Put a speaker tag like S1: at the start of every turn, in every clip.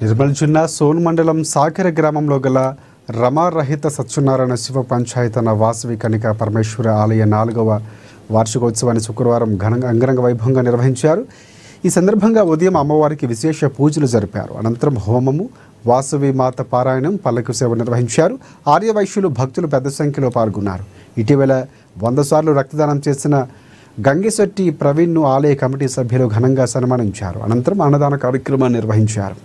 S1: నిర్మల్ జిల్లా సోన్ మండలం సాకెర గ్రామంలో గల రమారహిత సత్యనారాయణ శివ పంచాయతన వాసవి కనికా పరమేశ్వర ఆలయ 4వ వార్షికోత్సవాన్ని శుక్రవారం అంగరంగ వైభవంగా నిర్వహించారు. ఈ సందర్భంగా ఉదయం అమ్మవారికి విశేష పూజలు జరిపారు. అనంతరం హోమము, వాసవి మాత పారాయణం, పల్లకి సేవ నిర్వహించారు. ఆర్యవైశ్యులు భక్తులు పెద్ద సంఖ్యలో పాల్గొన్నారు. ఇటీవల 100 సార్లు రక్తదానం చేసిన గంగిశెట్టి ప్రవీణ్ను ఆలయ కమిటీ సభ్యులు ఘనంగా సన్మానించారు. అనంతరం అన్నదాన కార్యక్రమాన్ని నిర్వహించారు.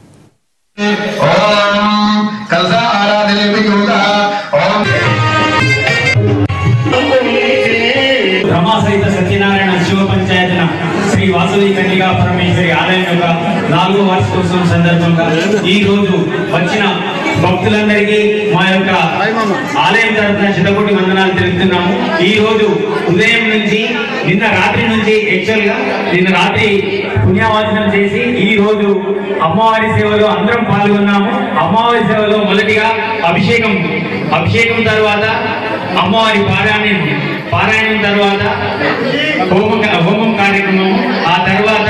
S2: రమా సహిత సత్యనారాయణ శివ పంచాయతన శ్రీ వాసవి కన్యకా పరమేశ్వరి ఆలయం యొక్క 4వ వార్షికోత్సవం సందర్భంగా ఈ రోజు వచ్చిన భక్తులందరికీ మా యొక్క ఆలయం తరఫున శతకోటి వందనాలు తెలుపుతున్నాము. ఈ రోజు ఉదయం నుంచి నిన్న రాత్రి నుంచి నిన్న రాత్రి పుణ్యవాచనం చేసి ఈ రోజు అమ్మవారి సేవలో అందరం పాల్గొన్నాము. అమ్మవారి సేవలో మొదటిగా అభిషేకం తర్వాత అమ్మవారి పారాయణం తర్వాత హోమం కార్యక్రమము, ఆ తర్వాత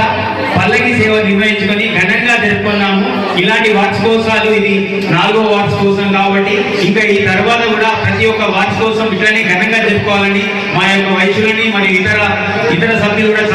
S2: పల్లకి సేవ నిర్వహించుకొని ఘనంగా జరుపుకున్నాము. ఇలాంటి వార్షికోత్సవాలు ఇది 4వ వార్షికోత్సవం కాబట్టి ఇంకా ఈ తర్వాత కూడా ప్రతి ఒక్క వార్షికోత్సవం ఇట్లనే ఘనంగా జరుపుకోవాలని మా యొక్క వైశ్యులని మరియు ఇతర సభ్యులు కూడా